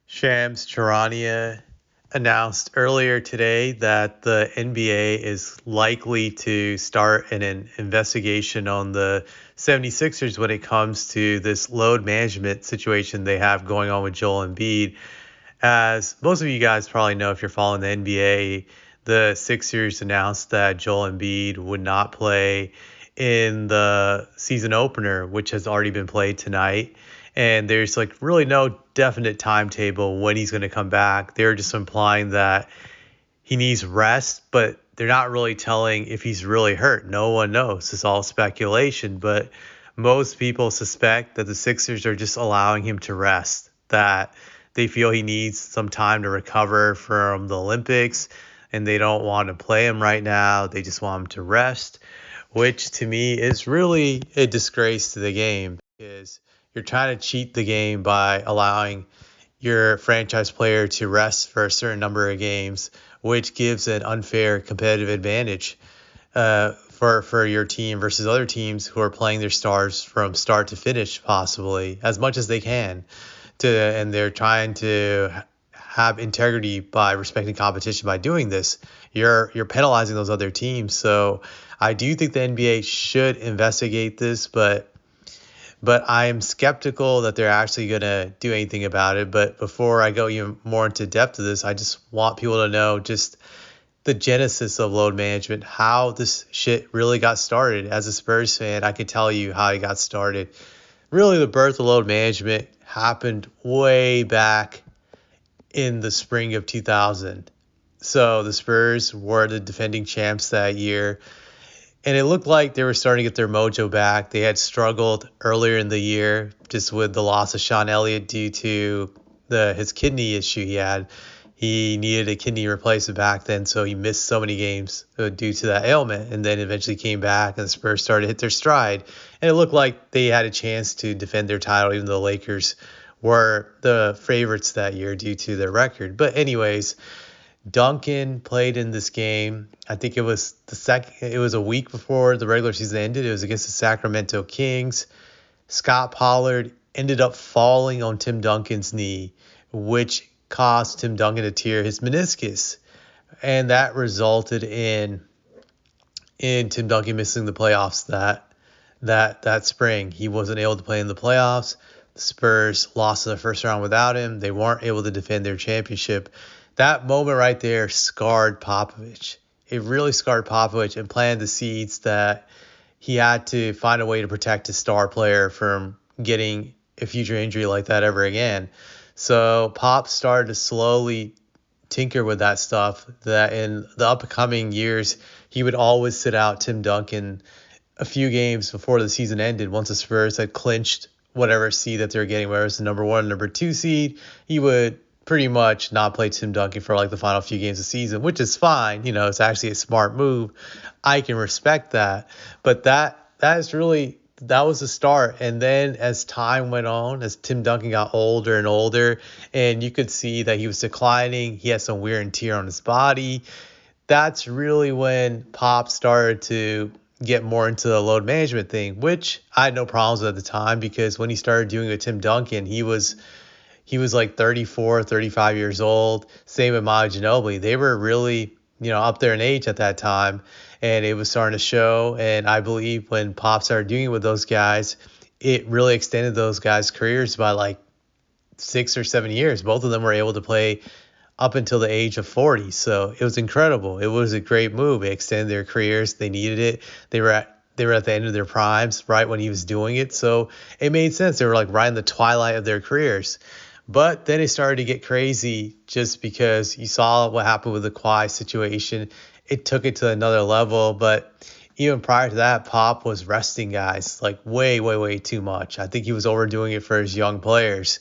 Shams Charania announced earlier today that the NBA is likely to start an investigation on the 76ers when it comes to this load management situation they have going on with Joel Embiid. As most of you guys probably know, if you're following the NBA, the Sixers announced that Joel Embiid would not play in the season opener, which has already been played tonight. And there's like really no definite timetable when he's going to come back. They're just implying that he needs rest, but they're not really telling if he's really hurt. No one knows. It's all speculation, but most people suspect that the Sixers are just allowing him to rest, that they feel he needs some time to recover from the Olympics and they don't want to play him right now. They just want him to rest, which to me is really a disgrace to the game because you're trying to cheat the game by allowing your franchise player to rest for a certain number of games, which gives an unfair competitive advantage for your team versus other teams who are playing their stars from start to finish, possibly as much as they can. And they're trying to have integrity by respecting competition by doing this. You're penalizing those other teams. So I do think the NBA should investigate this, but I'm skeptical that they're actually going to do anything about it. But before I go even more into depth of this, I just want people to know just the genesis of load management, how this shit really got started. As a Spurs fan, I can tell you how it got started. Really, the birth of load management happened way back in the spring of 2000. So the Spurs were the defending champs that year. And it looked like they were starting to get their mojo back. They had struggled earlier in the year just with the loss of Sean Elliott due to his kidney issue he had. He needed a kidney replacement back then, so he missed so many games due to that ailment, and then eventually came back, and the Spurs started to hit their stride. And it looked like they had a chance to defend their title, even though the Lakers were the favorites that year due to their record. But anyways, Duncan played in this game. I think it was it was a week before the regular season ended. It was against the Sacramento Kings. Scott Pollard ended up falling on Tim Duncan's knee, which caused Tim Duncan to tear his meniscus. And that resulted in Tim Duncan missing the playoffs that spring. He wasn't able to play in the playoffs. The Spurs lost in the first round without him. They weren't able to defend their championship. That moment right there scarred Popovich. It really scarred Popovich and planted the seeds that he had to find a way to protect his star player from getting a future injury like that ever again. So Pop started to slowly tinker with that stuff, that in the upcoming years, he would always sit out Tim Duncan a few games before the season ended. Once the Spurs had clinched whatever seed that they were getting, whether it's the number one, number two seed, he would pretty much not play Tim Duncan for like the final few games of the season, which is fine. It's actually a smart move. I can respect that. But that was the start. And then as time went on, as Tim Duncan got older and older, and you could see that he was declining, he had some wear and tear on his body. That's really when Pop started to get more into the load management thing, which I had no problems with at the time, because when he started doing it with Tim Duncan, he was like 34, 35 years old. Same with Manu Ginobili. They were really, up there in age at that time, and it was starting to show. And I believe when Pop started doing it with those guys, it really extended those guys' careers by like 6 or 7 years. Both of them were able to play up until the age of 40. So it was incredible. It was a great move. It extended their careers. They needed it. They were at the end of their primes right when he was doing it. So it made sense. They were like right in the twilight of their careers. But then it started to get crazy just because you saw what happened with the Kawhi situation. It took it to another level. But even prior to that, Pop was resting guys like way, way, way too much. I think he was overdoing it for his young players.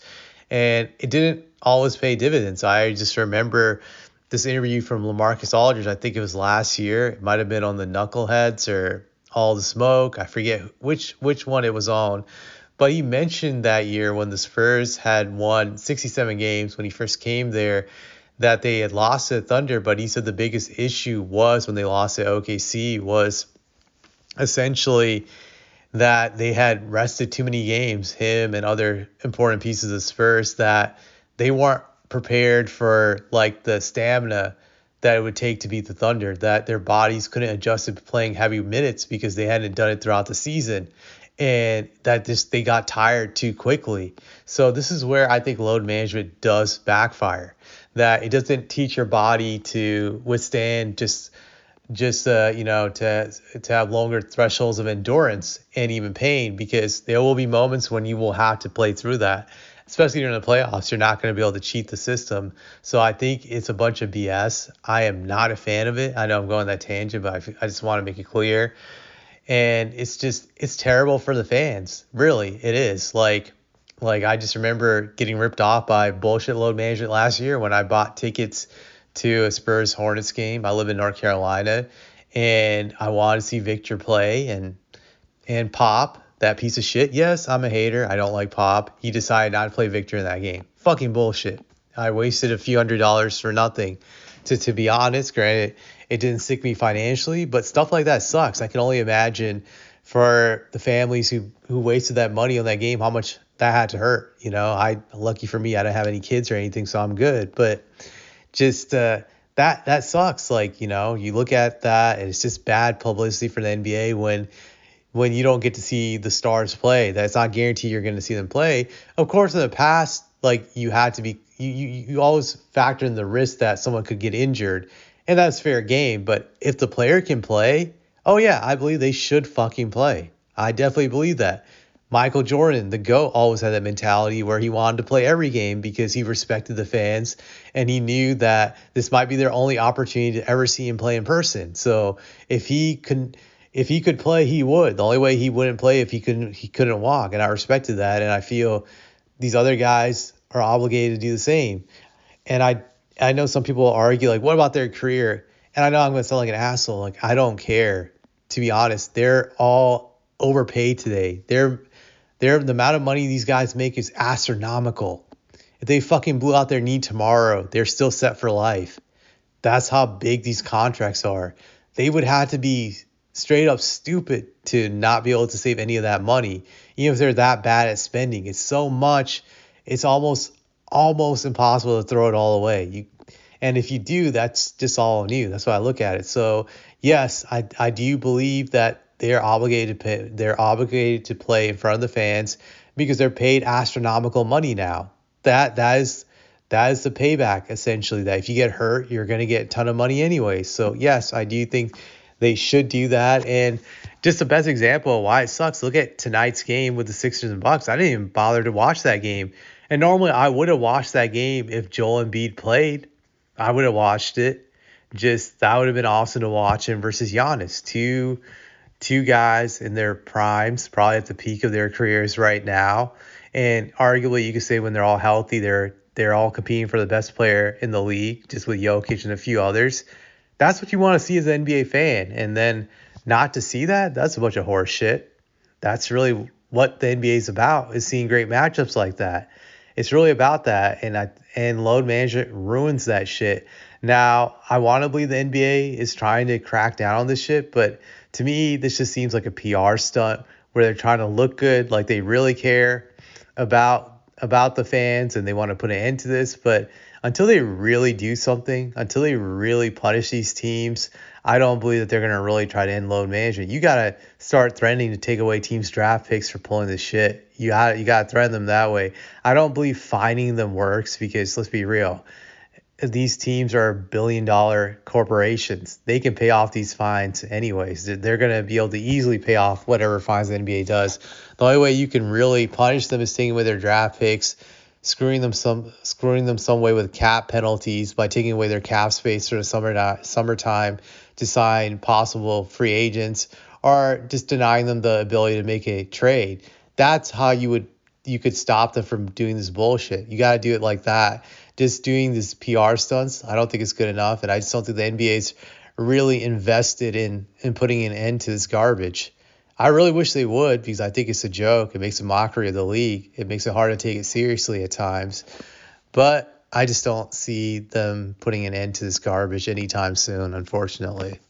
And it didn't always pay dividends. I just remember this interview from LaMarcus Aldridge. I think it was last year. It might have been on the Knuckleheads or All the Smoke. I forget which one it was on. But he mentioned that year when the Spurs had won 67 games when he first came there, that they had lost to the Thunder. But he said the biggest issue was when they lost to OKC was essentially that they had rested too many games, him and other important pieces of Spurs, that they weren't prepared for like the stamina that it would take to beat the Thunder, that their bodies couldn't adjust to playing heavy minutes because they hadn't done it throughout the season. And that just they got tired too quickly. So this is where I think load management does backfire. That it doesn't teach your body to withstand to have longer thresholds of endurance and even pain, because there will be moments when you will have to play through that, especially during the playoffs. You're not going to be able to cheat the system. So I think it's a bunch of BS. I am not a fan of it. I know I'm going that tangent, but I just want to make it clear. And it's terrible for the fans. Really, it is. Like I just remember getting ripped off by bullshit load management last year when I bought tickets to a Spurs Hornets game. I live in North Carolina, and I wanted to see Victor play and Pop, that piece of shit. Yes, I'm a hater. I don't like Pop. He decided not to play Victor in that game. Fucking bullshit. I wasted a few $100s for nothing. To be honest, granted, it didn't stick me financially, but stuff like that sucks. I can only imagine for the families who wasted that money on that game, how much that had to hurt. Lucky for me, I didn't have any kids or anything, so I'm good. But just that sucks. Like, you look at that and it's just bad publicity for the NBA when you don't get to see the stars play. That's not guaranteed you're going to see them play. Of course, in the past, like, you had to be you always factor in the risk that someone could get injured, and that's fair game. But if the player can play, oh yeah, I believe they should fucking play. I definitely believe that. Michael Jordan, the GOAT, always had that mentality where he wanted to play every game because he respected the fans and he knew that this might be their only opportunity to ever see him play in person. So if he could play, he would. The only way he wouldn't play if he couldn't walk, and I respected that. And I feel these other guys are obligated to do the same. And I know some people will argue, like, what about their career? And I know I'm going to sound like an asshole. Like, I don't care. To be honest, they're all overpaid today. The amount of money these guys make is astronomical. If they fucking blew out their knee tomorrow, they're still set for life. That's how big these contracts are. They would have to be straight up stupid to not be able to save any of that money, even if they're that bad at spending. It's so much, it's almost impossible to throw it all away. And if you do, that's just all on you. That's why I look at it. So yes, I do believe that they're obligated to pay, they're obligated to play in front of the fans because they're paid astronomical money now. That is the payback, essentially, that if you get hurt, you're going to get a ton of money anyway. So yes, I do think they should do that. And just the best example of why it sucks, look at tonight's game with the Sixers and Bucks. I didn't even bother to watch that game. And normally I would have watched that game if Joel Embiid played. I would have watched it. Just that would have been awesome to watch him versus Giannis. Two guys in their primes, probably at the peak of their careers right now. And arguably you could say when they're all healthy, they're all competing for the best player in the league, just with Jokic and a few others. That's what you want to see as an NBA fan. And then not to see that, that's a bunch of horse shit. That's really what the NBA is about, is seeing great matchups like that. It's really about that. And load management ruins that shit. Now, I want to believe the NBA is trying to crack down on this shit, but to me, this just seems like a PR stunt where they're trying to look good, like they really care about the fans and they want to put an end to this. But until they really do something, until they really punish these teams, I don't believe that they're going to really try to end load management. You got to start threatening to take away teams' draft picks for pulling this shit. You got to threaten them that way. I don't believe fining them works because, let's be real, these teams are billion-dollar corporations. They can pay off these fines anyways. They're going to be able to easily pay off whatever fines the NBA does. The only way you can really punish them is taking away their draft picks, screwing them some way with cap penalties by taking away their cap space for the summertime to sign possible free agents, or just denying them the ability to make a trade. That's how you could stop them from doing this bullshit. You got to do it like that. Just doing these PR stunts, I don't think it's good enough. And I just don't think the NBA is really invested in putting an end to this garbage. I really wish they would, because I think it's a joke. It makes a mockery of the league. It makes it hard to take it seriously at times. But I just don't see them putting an end to this garbage anytime soon, unfortunately.